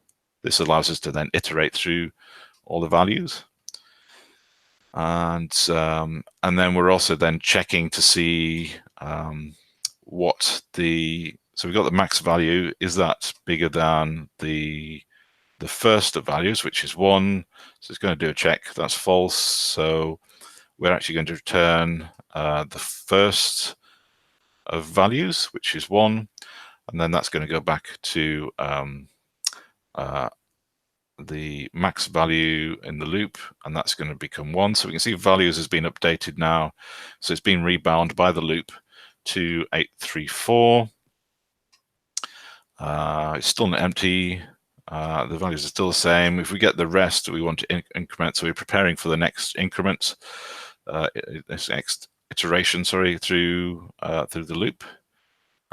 Speaker 1: This allows us to then iterate through all the values. And then we're also then checking to see what so we've got the max value. Is that bigger than the first of values, which is 1? So it's going to do a check. That's false. So we're actually going to return the first of values, which is 1, and then that's going to go back to the max value in the loop, and that's going to become 1. So we can see values has been updated now. So it's been rebound by the loop to 834. It's still not empty. The values are still the same. If we get the rest, we want to increment. So we're preparing for the next increment, this next iteration, sorry, through the loop.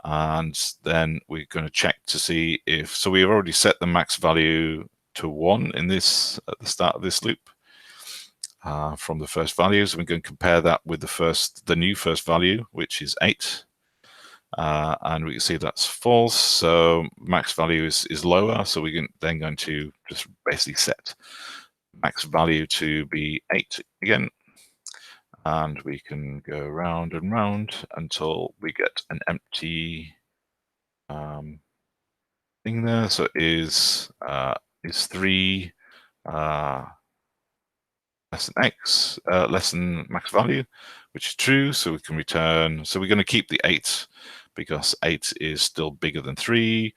Speaker 1: And then we're going to check to see if, so we've already set the max value to 1 in this at the start of this loop from the first values. We're going to compare that with the new first value, which is 8. And we can see that's false. So max value is lower. So we're then going to just basically set max value to be 8 again. And we can go round and round until we get an empty thing there. So is 3 less than x, less than max value, which is true. So we can return. So we're going to keep the 8 because 8 is still bigger than 3.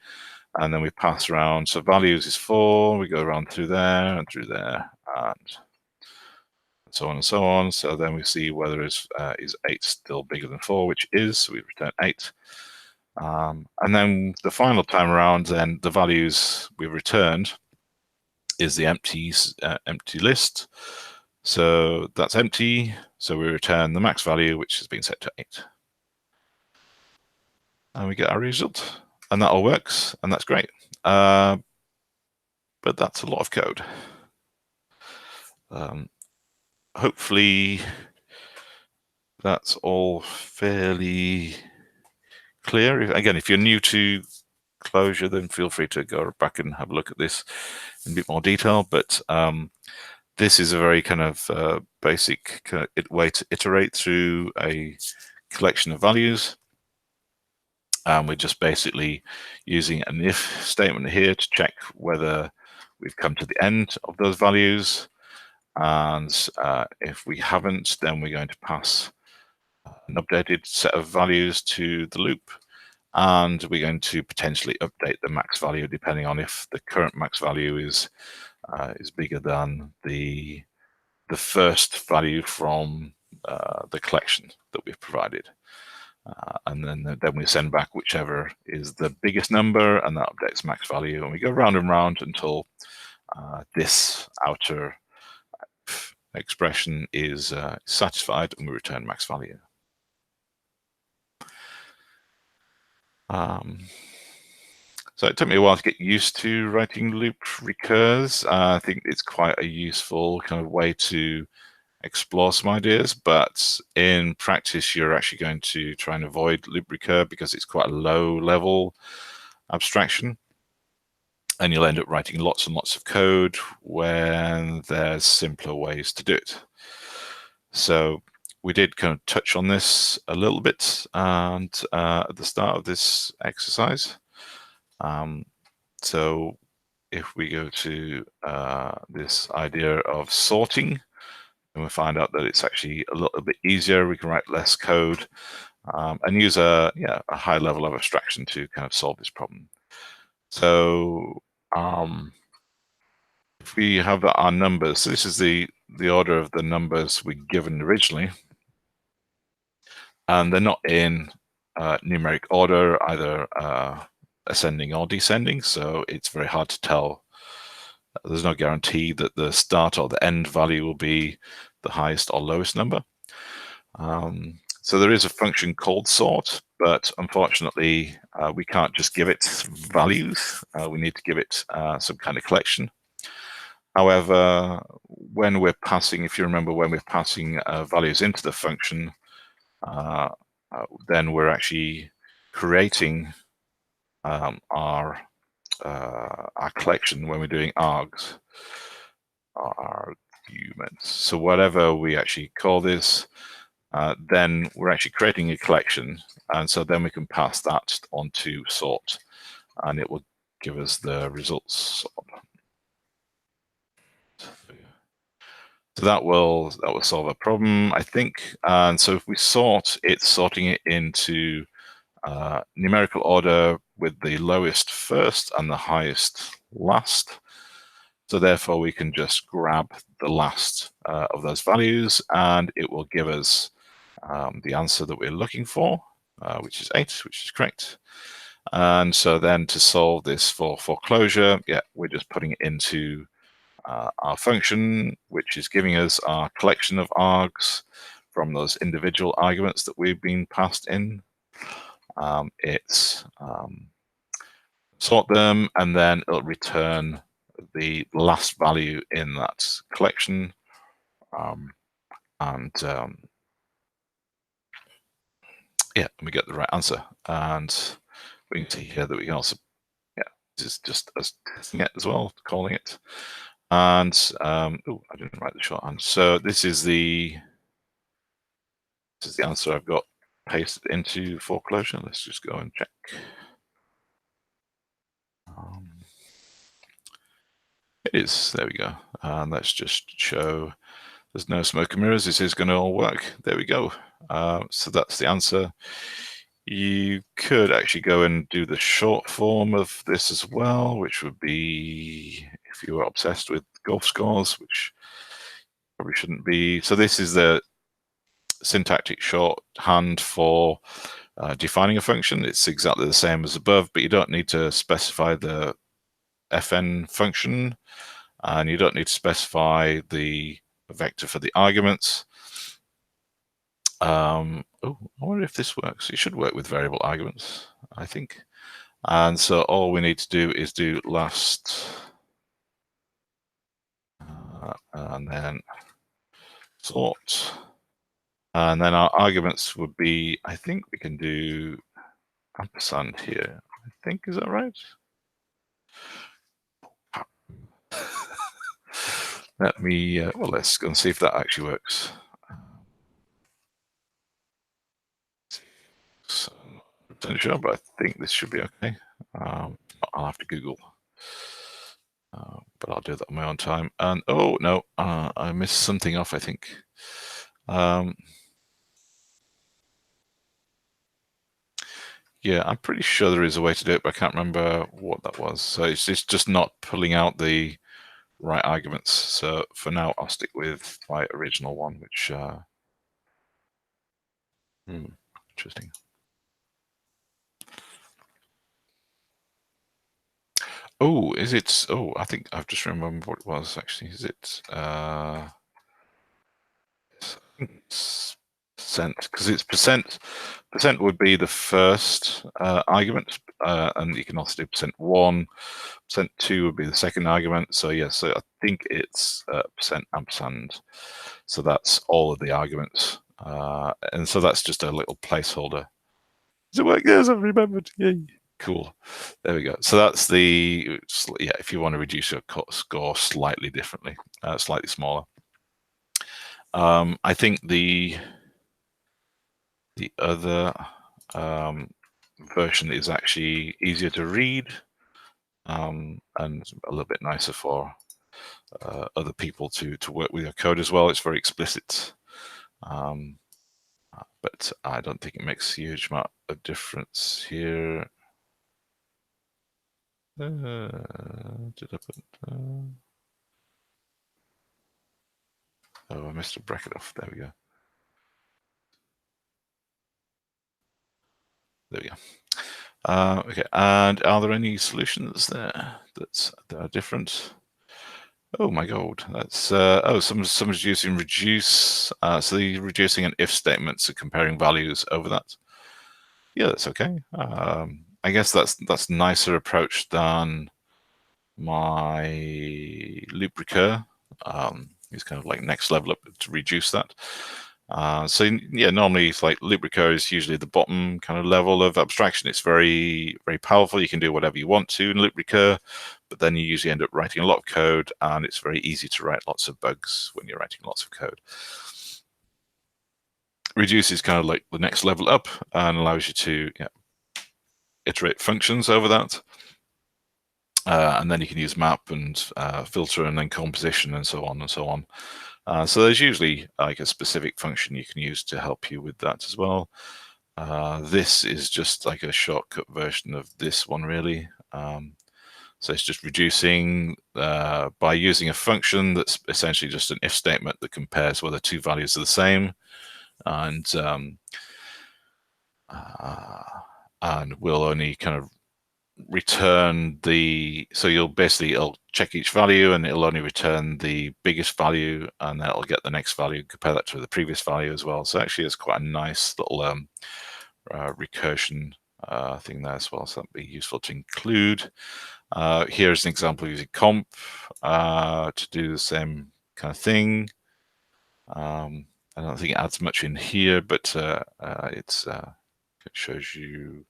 Speaker 1: And then we pass around. So values is 4. We go around through there and through there, and so on and so on. So then we see whether is 8 still bigger than 4, which is. So we return 8. And then the final time around, then the values we returned is the empty list. So that's empty. So we return the max value, which has been set to 8. and we get our result, and that all works, and that's great. But that's a lot of code. Hopefully that's all fairly clear. Again, if you're new to Clojure, then feel free to go back and have a look at this in a bit more detail. But this is a very kind of basic way to iterate through a collection of values. And we're just basically using an if statement here to check whether we've come to the end of those values. And if we haven't, then we're going to pass an updated set of values to the loop. And we're going to potentially update the max value depending on if the current max value is bigger than the first value from the collection that we've provided. And then we send back whichever is the biggest number, and that updates max value. And we go round and round until this outer expression is satisfied, and we return max value. So it took me a while to get used to writing loop recurs. I think it's quite a useful kind of way to explore some ideas, but in practice, you're actually going to try and avoid loop recur because it's quite a low level abstraction. And you'll end up writing lots and lots of code when there's simpler ways to do it. So we did kind of touch on this a little bit and at the start of this exercise. So if we go to this idea of sorting, and we find out that it's actually a little bit easier, we can write less code and use a high level of abstraction to kind of solve this problem. So if we have our numbers, so this is the order of the numbers we given originally, and they're not in numeric order, either ascending or descending, so it's very hard to tell. There's no guarantee that the start or the end value will be the highest or lowest number. So there is a function called sort, but unfortunately, we can't just give it values. We need to give it some kind of collection. However, when we're passing, if you remember, when we're passing values into the function, then we're actually creating our collection when we're doing args, arguments. So whatever we actually call this, then we're actually creating a collection, and so then we can pass that on to sort, and it will give us the results. So that will solve a problem, I think. And so if we sort, it's sorting it into numerical order with the lowest first and the highest last. So therefore, we can just grab the last of those values, and it will give us the answer that we're looking for, which is 8, which is correct. And so then to solve this for 4Clojure, we're just putting it into our function, which is giving us our collection of args from those individual arguments that we've been passed in. It's sort them, and then it'll return the last value in that collection. We get the right answer. And we can see here that we can also, this is just us testing it as well, calling it. And I didn't write the shorthand. So this is the answer I've got pasted into 4Clojure. Let's just go and check. It is, there we go. And let's just show there's no smoke and mirrors. This is going to all work. There we go. So that's the answer. You could actually go and do the short form of this as well, which would be if you were obsessed with golf scores, which probably shouldn't be. So this is the syntactic shorthand for defining a function. It's exactly the same as above, but you don't need to specify the fn function, and you don't need to specify the vector for the arguments. Oh, I wonder if this works. It should work with variable arguments, I think. And so all we need to do is do last, and then sort. And then our arguments would be, I think we can do ampersand here. I think, is that right? Let me, well, let's go and see if that actually works. So, I'm not sure, but I think this should be okay. I'll have to Google, but I'll do that on my own time. And oh no, I missed something off, I think. Yeah, I'm pretty sure there is a way to do it, but I can't remember what that was. So it's just not pulling out the right arguments. So for now, I'll stick with my original one, which interesting. Oh, is it? Oh, I think I've just remembered what it was actually. Is it? Percent, because it's percent. Percent would be the first argument, and you can also do %1. %2 would be the second argument. So yeah, so I think it's percent ampersand. So that's all of the arguments, and so that's just a little placeholder. Does it work? Yes, I've remembered. Yay! Cool. There we go. So that's the, yeah, if you want to reduce your score slightly differently, slightly smaller. I think the other version is actually easier to read, and a little bit nicer for other people to work with your code as well. It's very explicit, but I don't think it makes a huge amount of difference here. Did I put? Oh, I missed a bracket off. There we go. There we go. Okay, and are there any solutions there that are different? Oh my God, that's oh, someone's using reduce. So they're reducing an if statement, so comparing values over that. Yeah, that's okay. I guess that's nicer approach than my loop recur. It's kind of like next level up to reduce that. So yeah, normally it's like loop recur is usually the bottom kind of level of abstraction. It's very, very powerful. You can do whatever you want to in loop recur, but then you usually end up writing a lot of code, and it's very easy to write lots of bugs when you're writing lots of code. Reduce is kind of like the next level up and allows you to iterate functions over that. And then you can use map and filter and then composition and so on and so on. So there's usually like a specific function you can use to help you with that as well. This is just like a shortcut version of this one, really. So it's just reducing by using a function that's essentially just an if statement that compares whether two values are the same, and will only kind of return the, so it'll check each value and it'll only return the biggest value, and then it'll get the next value, compare that to the previous value as well. So actually it's quite a nice little recursion thing there as well, so that'd be useful to include. Here's an example using comp to do the same kind of thing. I don't think it adds much in here, but it shows you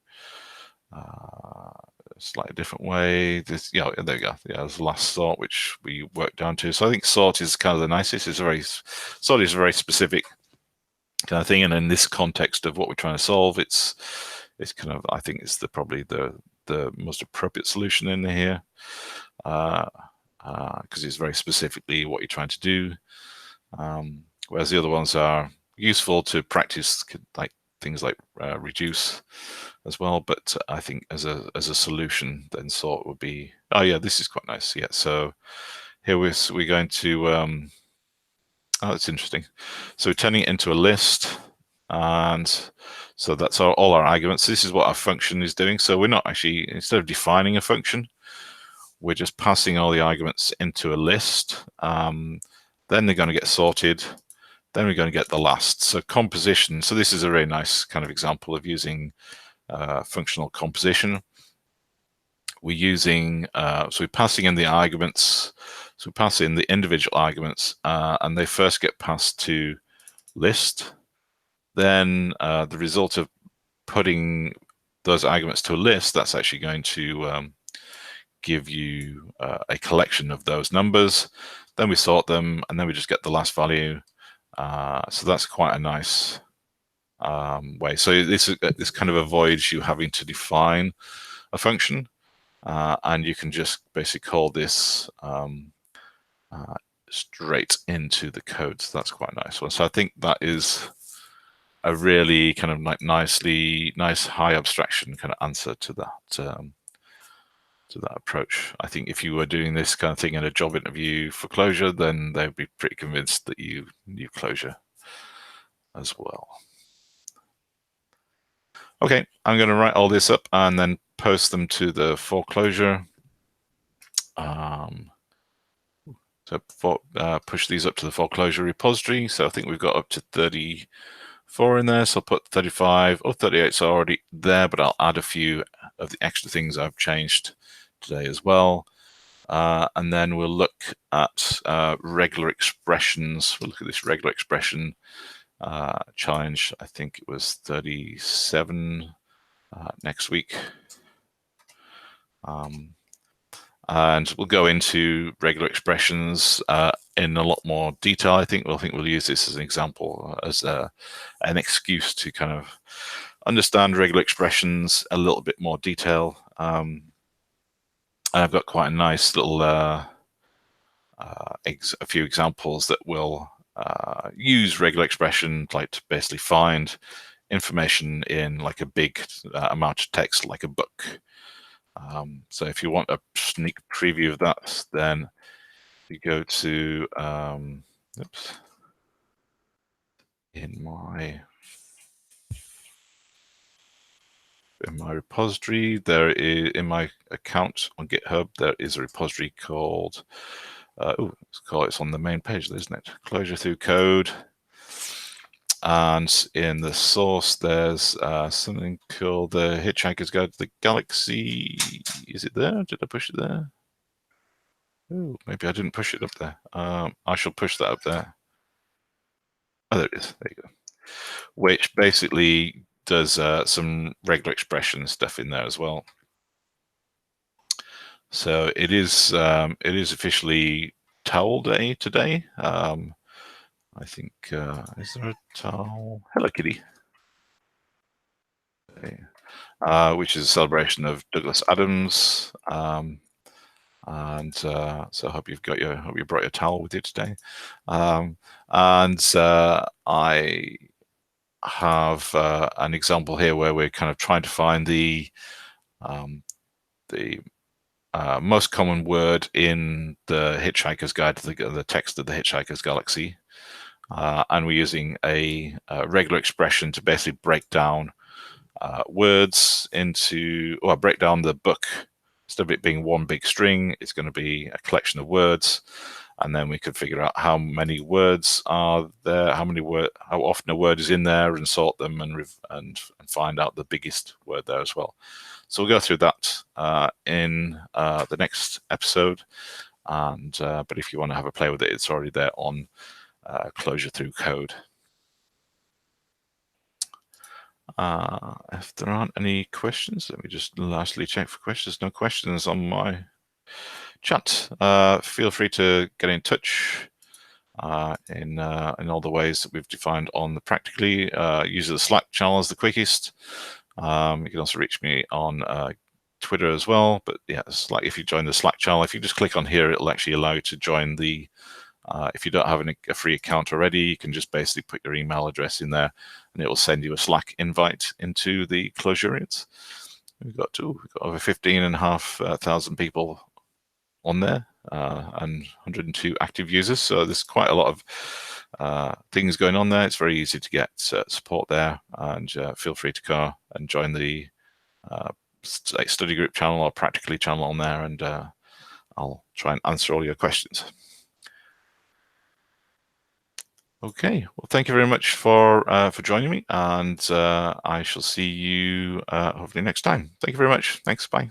Speaker 1: a slightly different way. This, there we go. Yeah, there's last sort, which we worked down to. So I think sort is kind of the nicest. Sort is a very specific kind of thing, and in this context of what we're trying to solve, it's kind of, I think it's probably the most appropriate solution in here, because it's very specifically what you're trying to do. Whereas the other ones are useful to practice, like things like reduce as well. But I think as a solution, then sort would be, oh yeah, this is quite nice. Yeah, so here we're going to, oh, that's interesting. So we're turning it into a list, and so that's all our arguments. This is what our function is doing. So we're not actually, instead of defining a function, we're just passing all the arguments into a list. Then they're going to get sorted. Then we're going to get the last. So composition. So this is a very nice kind of example of using functional composition. We're using, so we're passing in the arguments. So we pass in the individual arguments, and they first get passed to list. Then the result of putting those arguments to a list, that's actually going to give you a collection of those numbers. Then we sort them, and then we just get the last value. So that's quite a nice way. So this kind of avoids you having to define a function, and you can just basically call this straight into the code. So that's quite a nice one. So I think that is a really kind of like nice high abstraction kind of answer to that approach. I think if you were doing this kind of thing in a job interview for Clojure, then they'd be pretty convinced that you knew Clojure as well. Okay, I'm going to write all this up and then post them to the 4Clojure. Push these up to the 4Clojure repository. So I think we've got up to 34 in there. So I'll put 35 or 38 is already there, but I'll add a few of the extra things I've changed today as well. And then we'll look at regular expressions. We'll look at this regular expression challenge. I think it was 37 next week. And we'll go into regular expressions in a lot more detail. I think we'll use this as an example, as an excuse to kind of understand regular expressions a little bit more detail. And I've got quite a nice little a few examples that will use regular expression, like to basically find information in like a big amount of text, like a book. So if you want a sneak preview of that, then you go to in my repository, there is, in my account on GitHub, there is a repository called it's on the main page, isn't it? Clojure through code. And in the source, there's something called the Hitchhiker's Guide to the Galaxy. Is it there? Did I push it there? Oh, maybe I didn't push it up there. I shall push that up there. Oh, there it is. There you go. Which basically does some regular expression stuff in there as well. So it is officially towel day today. I think, is there a towel? Hello, kitty. Okay. Which is a celebration of Douglas Adams. So I hope you brought your towel with you today. I have an example here where we're kind of trying to find the most common word in the Hitchhiker's Guide to the text of the Hitchhiker's Galaxy. And we're using a regular expression to basically break down words into, or break down the book. Instead of it being one big string, it's going to be a collection of words. And then we could figure out how many words are there, how often a word is in there, and sort them and find out the biggest word there as well. So we'll go through that in the next episode. But if you want to have a play with it, it's already there on Clojure through code. If there aren't any questions, let me just lastly check for questions. No questions on my chat. Feel free to get in touch in all the ways that we've defined on the Practicalli. Use the Slack channel as the quickest. You can also reach me on Twitter as well. But yeah, it's like if you join the Slack channel, if you just click on here, it'll actually allow you to join the. If you don't have a free account already, you can just basically put your email address in there, and it will send you a Slack invite into the Clojurians. We've got over 15,500 people on there, and 102 active users. So there's quite a lot of things going on there. It's very easy to get support there, and feel free to go and join the study group channel or Practicalli channel on there, and I'll try and answer all your questions. Okay, well, thank you very much for joining me, and I shall see you hopefully next time. Thank you very much. Thanks. Bye.